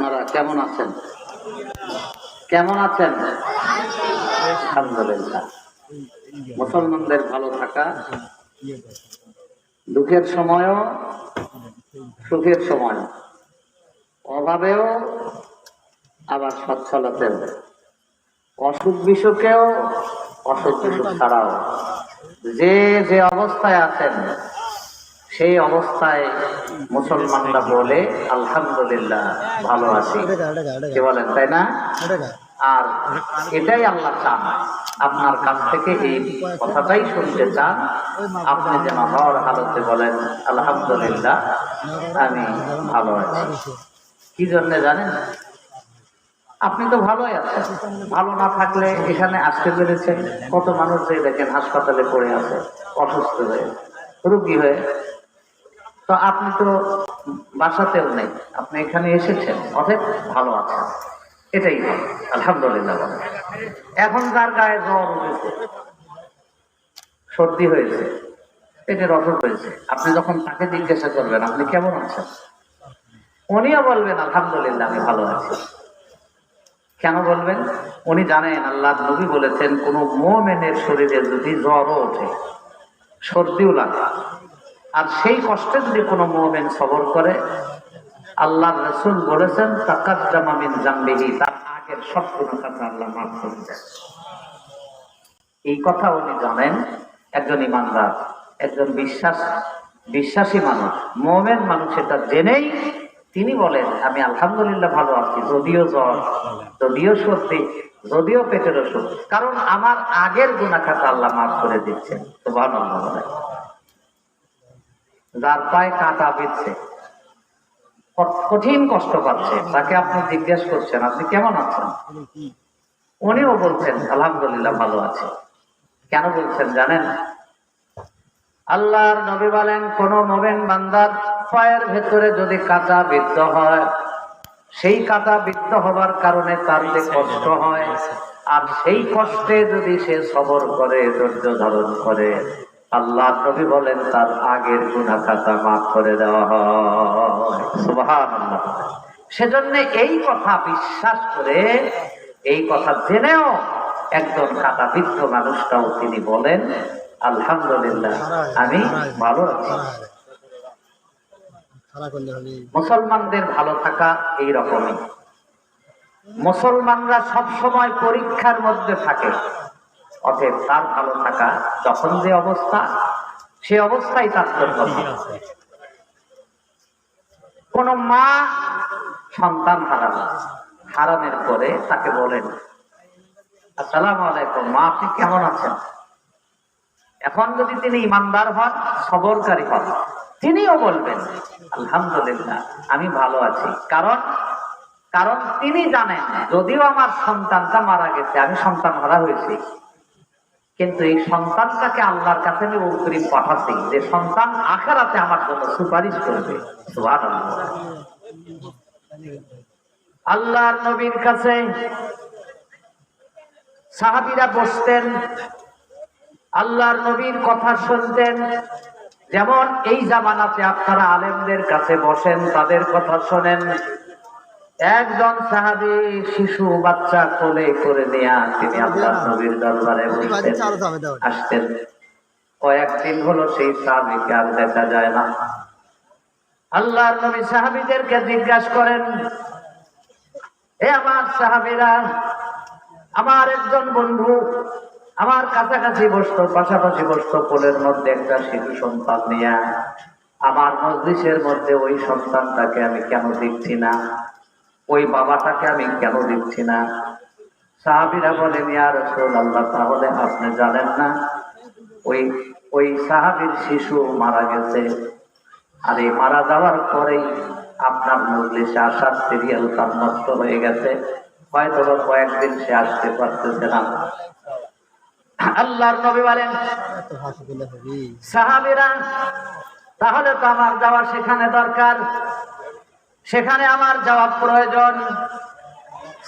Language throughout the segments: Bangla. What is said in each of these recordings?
আপনারা কেমন আছেন? কেমন আছেন? আলহামদুলিল্লাহ। মুসলমানদের ভালো থাকা দুঃখের সময়ও সুখের সময়, অভাবেও আবার সচ্ছলতেও, অসুখ বিসুখেও অসুখ বিসুখ ছাড়াও যে যে অবস্থায় আছেন সেই অবস্থায় মুসলমানরা বলে আলহামদুলিল্লাহ ভালো আছি, কি বলেন তাই না? আর এটাই আল্লাহ চান আপনার কাছ থেকে, এই কথাটাই শুনতে চান আপনি যেন হওয়ার হালতে বলেন আলহামদুলিল্লাহ আমি ভালো আছি। কি জন্য জানেন? আপনি তো ভালোই আছেন, ভালো না থাকলে এখানে আসতে পেরেছেন। কত মানুষ যে দেখেন হাসপাতালে পড়ে আছে অসুস্থ হয়ে, রোগী হয়ে, তো আপনি তো বাসাতেও নেই, আপনি এখানে এসেছেন, অতএব ভালো আছেন, এটাই আলহামদুলিল্লাহ। এখন যার গায়ে জ্বর উঠেছে, সর্দি হয়েছে, পেটের অসুখ হয়েছে, আপনি যখন তাকে জিজ্ঞাসা করবেন আপনি কেমন আছেন, উনিও বলবেন আলহামদুলিল্লাহ আমি ভালো আছি। কেন বলবেন? উনি জানেন আল্লাহর নবী বলেছেন কোন মুমিনের শরীরে যদি জ্বরও ওঠে, সর্দিও লাগে, আর সেই কষ্টে যদি কোনো মুমিন সবর করে, আল্লাহর রাসূল বলেছেন তাকাদ্দামা মিন জামবিহি, তার আগের সব গুনাহ আল্লাহ মাফ করে দেন। এই কথা উনি জানেন। একজন ইমানদার, একজন বিশ্বাসী মানুষ, মুমিন মানুষ এটা জেনেই তিনি বলেন আমি আলহামদুলিল্লাহ ভালো আছি, যদিও জ্বর, যদিও সর্দি, যদিও পেটের অসুখ, কারণ আমার আগের গুনাহ খাতা আল্লাহ মাফ করে দিচ্ছেন। সুবহানাল্লাহ। যার পায়ে কাঁটা বিঁধছে, কঠিন কষ্ট পাচ্ছে, তাকে আপনি জিজ্ঞাসা করছেন আপনি কেমন আছেন, উনিও বলছেন আলহামদুলিল্লাহ ভালো আছে। কেন বলছেন জানেন? আল্লাহর নবী বলেন কোন মুমিন বান্দার পায়ের ভেতরে যদি কাঁটা বিদ্ধ হয়, সেই কাঁটা বিদ্ধ হবার কারণে তার যে কষ্ট হয়, আর সেই কষ্টে যদি সে সবর করে, ধৈর্য ধারণ করে, আল্লাহ নবী বলেন তার আগের গুনাহ খাতা মাফ করে দেওয়া হয়। সুবহানাল্লাহ। সেজন্য এই কথা বিশ্বাস করে, এই কথা জেনেও একজন কাঁটাবিদ্ধ মানুষটাও তিনি বলেন আলহামদুলিল্লাহ আমি ভালো আছি। মুসলমানদের ভালো থাকা এই রকমই। মুসলমানরা সব সময় পরীক্ষার মধ্যে থাকে, অতএব তার ভালো থাকা যখন যে অবস্থা, সে অবস্থায় তার জন্য। কোন মা সন্তান হারানোর পরে তাকে বলেন আসসালামু আলাইকুম মা, আপনি কেমন আছেন? এখন যদি তিনি ইমানদার হন, সবরকারী হন, তিনিও বলবেন আলহামদুলিল্লাহ আমি ভালো আছি। কারণ তিনি জানেন যদিও আমার সন্তানটা মারা গেছে, আমি সন্তান হারা হয়েছি, কিন্তু এই সন্তানটাকে আল্লাহর কাছে আমি অগ্রিম পাঠাচ্ছি যে সন্তান আখিরাতে আমার জন্য সুপারিশ করবে। সুবহানাল্লাহ। আল্লাহর নবীর কাছে সাহাবীরা বসতেন, আল্লাহর নবীর কথা শুনতেন। যেমন এই জামানাতে আপনারা আলেমদের কাছে বসেন, তাদের কথা শোনেন। একজন সাহাবী শিশু বাচ্চা কোলে করে নিয়ে তিনি আল্লাহর নবীর দরবারে আসতেন। কয়েকদিন হলো সেই সাহাবীকে আর দেখা যায় না। আল্লাহর নবী সাহাবীদেরকে জিজ্ঞাসা করেন, এ আমার সাহাবীরা, আমার একজন বন্ধু আমার কাছাকাছি বসতো, পাশাপাশি বসতো, কোলের মধ্যে একটা শিশু সন্তান নিয়ে, আমার মজলিসের মধ্যে ওই সন্তানটাকে আমি কেন দেখছি না, ওই বাবাটাকে আমি কেন দেখছি না? সাহাবীরা বলেন ইয়া রাসূলুল্লাহ, তাহলে আপনি জানেন না ওই সাহাবীর শিশু মারা গেছে, আর এই মারা যাওয়ার পরেই আপনার মজলিসে আসার সিরিয়ালটা নষ্ট হয়ে গেছে, হয়তো কয়েকদিন সে আসতে পারতেছে না। আল্লাহর নবী বলেন সাহাবীরা, তাহলে তো আমার যাওয়া সেখানে দরকার, সেখানে আমার যাওয়া প্রয়োজন।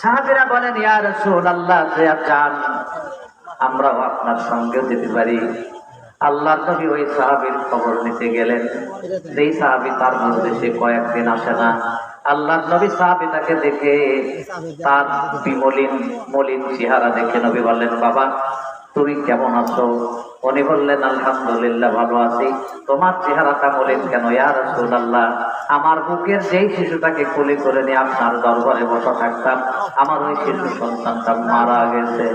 সাহাবীরা বলেন ইয়া রাসূলুল্লাহ, যান, আমরাও আপনার সঙ্গে যেতে পারি। আল্লাহর নবী ওই সাহাবীর খবর নিতে গেলেন। সেই সাহাবী তার মধ্যে সে কয়েকদিন আসে না। আল্লাহর নবী সাহাবীটাকে দেখে তার মলিন চেহারা দেখে নবী বললেন, বাবা তুমি কেমন আছো? উনি বললেন, আলহামদুলিল্লাহ ভালো আছি। তোমার চেহারাটা মলিন কেন? ইয়া রাসূলুল্লাহ, আমার বুকের যেই শিশুটাকে কোলে করে নিয়ে আপনার দরবারে বসা থাকতাম, আমার ওই শিশু সন্তানটা মারা গেছে।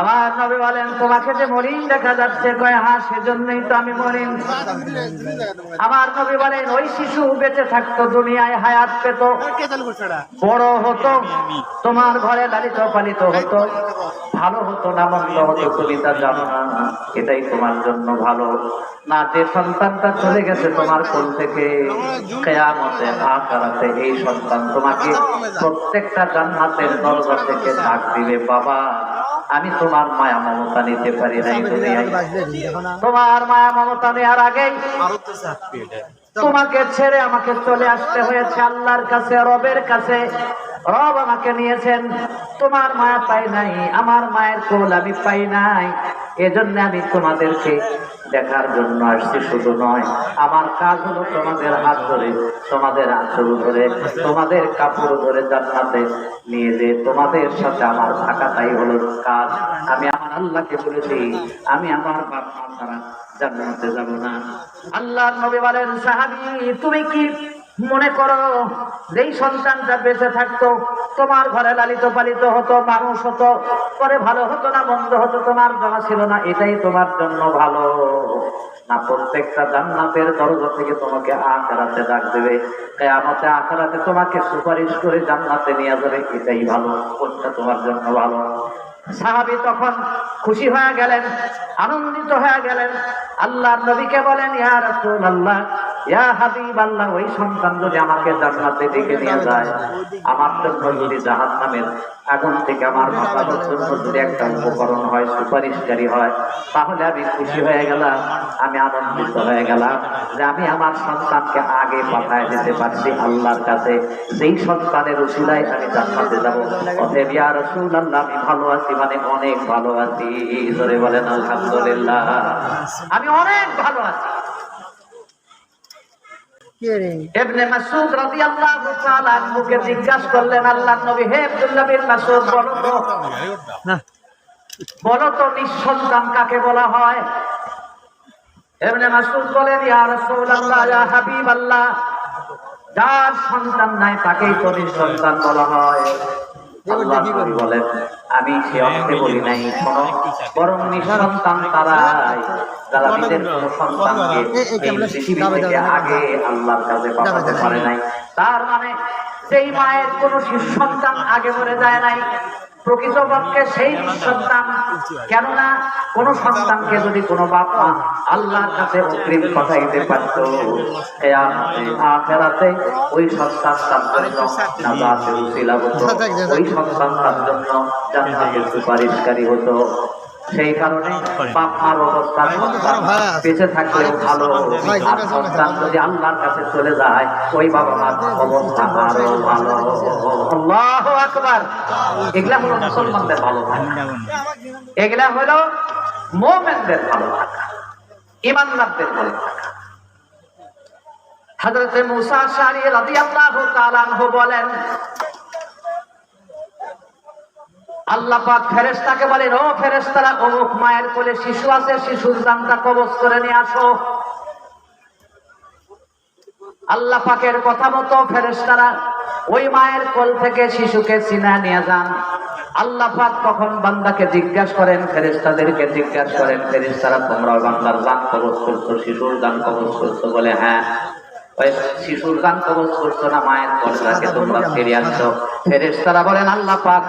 আমার নবী বলেন, তোমাকে যে মলিন দেখা যাচ্ছে, কয় হ্যাঁ সেজন্যই তো আমি মলিন। আমার নবী বলেন, ওই শিশু বেঁচে থাকতো, দুনিয়ায় হায়াত পেত, বড় হতো, তোমার ঘরে লালিত পালিত হতো, ভালো হতো না মন্দ হতো তুমি তা জানো না, এটাই তোমার জন্য ভালো না। যে সন্তানটা চলে গেছে তোমার কোল থেকে, কিয়ামতে আখিরাতে এই সন্তান তোমাকে প্রত্যেকটা জান্নাতের দরজা থেকে ডাক দিবে, বাবা আমি তোমার মায়া মমতা নিতে পারি নাই দুনিয়ায়, তোমার মায়া মমতা নেওয়ার আগেই তোমাকে ছেড়ে আমাকে চলে আসতে হয়েছে আল্লাহর কাছে, রবের কাছে। রব আমাকে নিয়েছেন, তোমার মায়া পাই নাই, আমার মায়ের কোল আমি পাই নাই। এজন্য আমি তোমাদেরকে দেখার জন্য আসছি। শুধু নয়, আমার কাজ হলো তোমাদের হাত ধরে, তোমাদের আঁচল ধরে, তোমাদের কাপড় ধরে জান্নাতে নিয়ে যে তোমাদের সাথে আমার থাকাটাই হলো কাজ। আমি আমার আল্লাহকে বলেছি, আমি আমার বাপ মা ছাড়া জান্নাতে যাব না। আল্লাহর নবী বলেন, সাহাবী তুমি কি মনে করো যেই সন্তানটা বেঁচে থাকতো, তোমার ঘরে লালিত পালিত হতো, মানুষ হতো, পরে ভালো হতো না মন্দ হতো, তোমার জানা ছিল না, এটাই তোমার জন্য ভালো না? প্রত্যেকটা জান্নাতের দরজা থেকে তোমাকে আখিরাতে ডাক দেবে, কিয়ামতে আখিরাতে তোমাকে সুপারিশ করে জান্নাতে নিয়ে যাবে, এটাই ভালো, কোনটা তোমার জন্য ভালো? সাহাবী তখন খুশি হয়ে গেলেন, আনন্দিত হয়ে গেলেন। আল্লাহর নবীকে বলেন, ইয়া রাসূলুল্লাহ, ইয়া হাবিবাল্লাহ, ওই সন্তান যদি আমাকে জান্নাতে ডেকে নিয়ে যায়, আমার জন্য যদি জাহান্নামের আগুন থেকে আমার বাঁচানোর জন্য যদি একটা উপকরণ হয়, সুপারিশকারী হয়, তাহলে আমি খুশি হয়ে গেলাম, আমি আনন্দিত হয়ে গেলাম যে আমি আমার সন্তানকে আগে পাঠায় দিতে পারছি আল্লাহর কাছে, যেই সন্তানের উসিলায় আমি জান্নাতে যাব। অতএব ইয়া রাসূলুল্লাহ, আমি ভালো আছি, মানে অনেক ভালো আছি। জোরে বলেন আলহামদুলিল্লাহ, আমি অনেক ভালো আছি। ইবনে মাসউদ রাদিয়াল্লাহু তাআলা আনহুকে জিজ্ঞাসা করলেন আল্লাহর নবী, হে আব্দুল্লাহ বিন মাসউদ, বলো তো নিঃসন্তান কাকে বলা হয়? ইবনে মাসউদ বলেন, ইয়া রাসূলুল্লাহ, ইয়া হাবিবাল্লাহ, যার সন্তান নাই তাকেই তো নিঃসন্তান বলা হয়। আল্লাহর নবী বলেন, আমি সে অর্থে বলি নাই, শোনো, বরং নিঃসন্তান তারাই যারা নিজের কোনো সন্তানকে এই পৃথিবী থেকে আগে আল্লাহর কাছে পাঠাতে পারে নাই। তার মানে সেই মায়ের কোনো শিশু সন্তান আগে মরে যায় নাই, প্রকৃতপক্ষে সেই সন্তান। কেননা কোন সন্তানকে যদি কোনো বাপ মা আল্লাহর কাছে অগ্রিম পাঠাইতে পারত, কিয়ামতে আখিরাতে ওই সন্তানটার জন্য নাজাতের উসিলা হতো, ওই সন্তানটার জন্য জান্নাতের সুপারিশকারী হতো। সেই কারণে বাপ মার অবস্থা সন্তান বেঁচে থাকলেও ভালো, আর সন্তান যদি আল্লাহর কাছে চলে যায়, ওই বাবা মার অবস্থা আরো ভালো। আল্লাহু আকবার। এগুলা হলো মুসলমানদের ভালো থাকা, এগুলা হলো মুমিনদের ভালো থাকা, ঈমানদারদের ভালো থাকা। হযরত মুসা আশআরী রাদিয়াল্লাহু তাআলা আনহু বলেন, আল্লাহ পাক ফেরেশতাকে বলেন, ও ফেরেশতারা, অমুক মায়ের কোলে শিশু আছে, শিশুর জানটা কবজ করে নিয়ে আসো। আল্লাহ পাকের কথা মতো ফেরেশতারা ওই মায়ের কোল থেকে শিশুকে ছিনিয়ে নিয়ে যান। আল্লাহ পাক তখন বান্দাকে জিজ্ঞাসা করেন, ফেরেশতাদেরকে জিজ্ঞাসা করেন, ফেরেশতারা তোমরা বান্দার জান কবজ করছো, শিশুর জান কবজ করছো? বলে হ্যাঁ। ওই শিশুর জান কবজ করছো না মায়ের কলটাকে তোমরা ফিরিয়ে আনছো? ফেরেশতারা বলেন, আল্লাহ পাক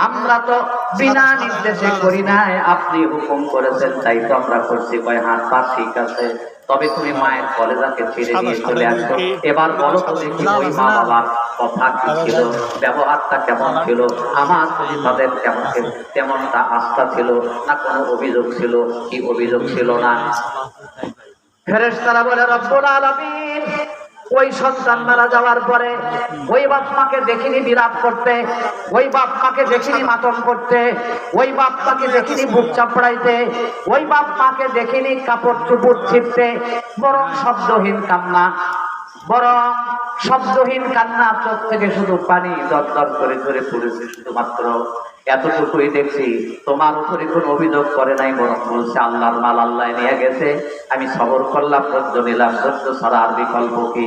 আমরা তো বিনা নির্দেশে করি নাই, আপনি হুকুম করেছেন তাই তো আমরা করছি। কয় হ্যাঁ তা ঠিক আছে, তবে তুমি মায়ের কলেজাকে ছেড়ে নিয়ে চলে আসছো। এবার বলো তো দেখি ওই মা বাবার কথা কি ছিল, ব্যবহারটা কেমন ছিল, আমার প্রতি তাদের তেমনটা আস্থা ছিল না কোনো অভিযোগ ছিল? কি অভিযোগ ছিল না? ফেরেশতারা বলে, রব্বুল আলামিন ওই সন্তান মারা যাওয়ার পরে ওই বাপ মাকে দেখিনি বিলাপ করতে, ওই বাপ মাকে দেখিনি মাতম করতে, ওই বাপ মাকে দেখিনি বুক চাপড়াইতে, ওই বাপ মাকে দেখিনি কাপড় চুপড় ছিঁড়তে, বরং শব্দহীন কান্না, বরং শব্দহীন কান্না, চোখ থেকে শুধু পানি দরদর করে ঝরে পড়েছে। শুধুমাত্র এতটুকুই দেখছি, তোমার উপরে কোনো অভিযোগ করে নাই, বরং বলছে আল্লাহর মাল আল্লাহ নিয়ে গেছে, আমি সবর করলাম, ধৈর্য নিলাম, ধৈর্য ছাড়া আর বিকল্প কি?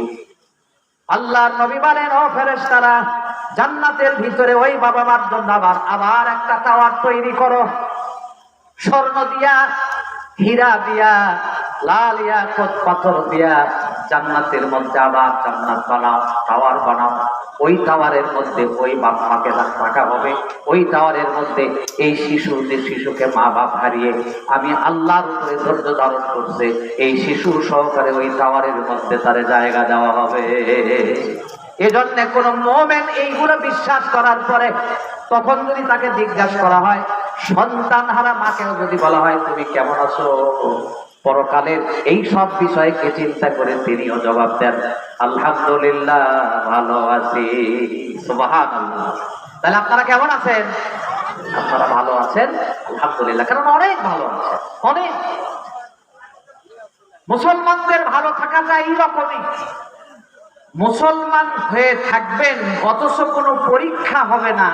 আল্লাহর নবী বলেন, ও ফেরেশতারা, জান্নাতের ভিতরে ওই বাবা মার জন্য আবার একটা টাওয়ার তৈরি করো, স্বর্ণ দিয়া, হীরা দিয়া, লাল ইয়াকুত পাথর দিয়া জান্নাতের মধ্যে আবার জান্নাত বানাও, টাওয়ার বানাও। ওই টাওয়ারের মধ্যে ওই বাপ মাকে রাখা হবে, ওই টাওয়ারের মধ্যে এই শিশুকে মা বাপ হারিয়ে আমি আল্লাহর উপরে ধৈর্য ধারণ করছে, এই শিশু সহকারে ওই টাওয়ারের মধ্যে তারে জায়গা দেওয়া হবে। এজন্য কোন মুমিন এইগুলো বিশ্বাস করার পরে তখন যদি তাকে জিজ্ঞাসা করা হয়, সন্তান হারা মাকেও যদি বলা হয় তুমি কেমন আছো, পরকালের এই সব বিষয়কে চিন্তা করে তিনিও জবাব দেন আলহামদুলিল্লাহ, ভালো আছি। সুবহানাল্লাহ। তাহলে আপনারা কেমন আছেন? আপনারা ভালো আছেন আলহামদুলিল্লাহ, কারণ অনেক ভালো আছেন। অনেক মুসলমানদের ভালো থাকাটা এইরকমই, মুসলমান হয়ে থাকবেন অথচ কোনো পরীক্ষা হবে না,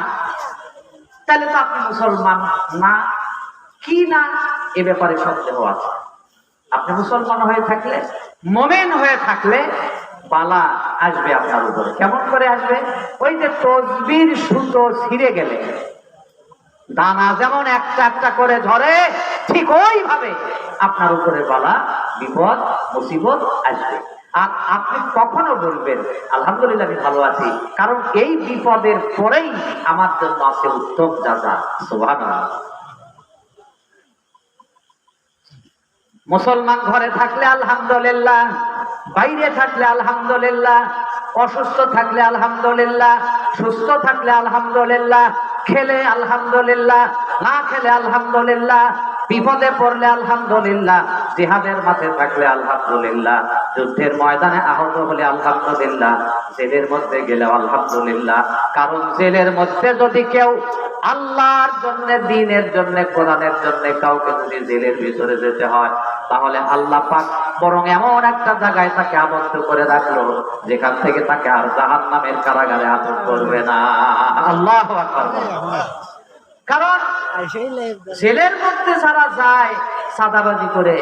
তাহলে তো আপনি মুসলমান না। কি না, এ ব্যাপারে সন্দেহ আছে। আপনি মুসলমান হয়ে থাকলে, মুমিন হয়ে থাকলে বালা আসবে আপনার উপরে। কেমন করে আসবে? ওই যে তসবির সুতো ছিঁড়ে গেলে দানা যেমন একটা একটা করে ঝরে, ঠিক ওইভাবে আপনার উপরে বালা, বিপদ, মুসিবত আসবে। আর আপনি কখনো বলবেন আলহামদুলিল্লাহ আমি ভালো আছি, কারণ এই বিপদের পরেই আমার জন্য আছে উত্তম যাজা। সুবহানাল্লাহ। মুসলমান ঘরে থাকলে আলহামদুলিল্লাহ, বাইরে থাকলে আলহামদুলিল্লাহ, অসুস্থ থাকলে আলহামদুলিল্লাহ, সুস্থ থাকলে আলহামদুলিল্লাহ, খেলে আলহামদুলিল্লাহ, না খেলে আলহামদুলিল্লাহ, বিপদে পড়লে আলহামদুলিল্লাহ, জিহাদের মাঠে থাকলে আলহামদুলিল্লাহ, যুদ্ধের ময়দানে আহত হলে আলহামদুলিল্লাহ, জেলের মধ্যে গেলেও আলহামদুলিল্লাহ। কারণ জেলের মধ্যে যদি কেউ আল্লাহর জন্য, দ্বীনের জন্য, কোরআনের জন্য কাউকে যদি জেলের ভিতরে যেতে হয়, তাহলে আল্লাহ পাক বরং এমন একটা জায়গায় তাকে আবদ্ধ করে রাখলো যেখান থেকে তাকে আর জাহান্নামের কারাগারে আটক করবে না। আল্লাহু আকবার। কারণ জেলের মধ্যে যারা যায় সাদাবাজি করে,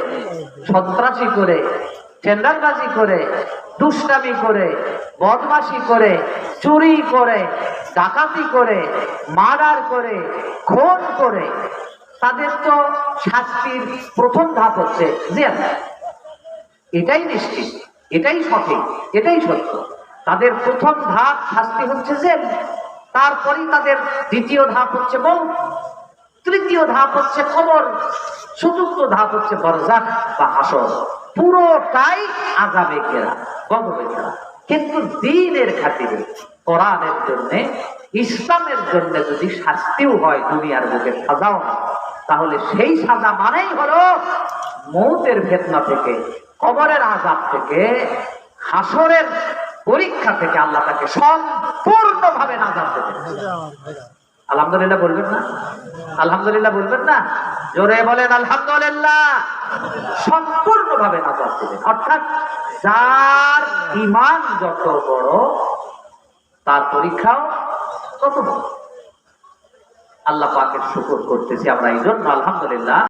সন্ত্রাসী করে, টেন্ডারবাজি করে, দুষ্টামি করে, বদমাশি করে, চুরি করে, ডাকাতি করে, মার্ডার করে, খুন করে, তাদের তো শাস্তির প্রথম ধাপ হচ্ছে জেল। এটাই নিশ্চিত, এটাই সঠিক, এটাই সত্য। তাদের প্রথম ধাপ শাস্তি হচ্ছে জেল, তারপরেই তাদের দ্বিতীয় ধাপ হচ্ছে মৌত, তৃতীয় ধাপ হচ্ছে কবর, চতুর্থ ধাপ হচ্ছে বরজাখ বা হাসর। পুরোটাই আযাবে ঘেরা, গজবে ঘেরা। কিন্তু দ্বীনের খাতিরে, কোরআনের জন্য, ইসলামের জন্য যদি শাস্তিও হয়, দুনিয়ার বুকে সাজাও হয়, তাহলে সেই সাজা মানেই হলো মৌতের ফিতনা থেকে, কবরের আযাব থেকে, হাসরের পরীক্ষা থেকে আল্লাহ তাকে সম্পূর্ণভাবে নাজাত দেবেন। আলহামদুলিল্লাহ বলবেন না? আলহামদুলিল্লাহ বলবেন না? জোরে বলেন আলহামদুলিল্লাহ। সম্পূর্ণভাবে নাজাত দেবেন। অর্থাৎ যার ঈমান যত বড়, তার পরীক্ষাও তত বড়। আল্লাহ পাকের শুকর করতেছি আমরা এই জন্য, আলহামদুলিল্লাহ।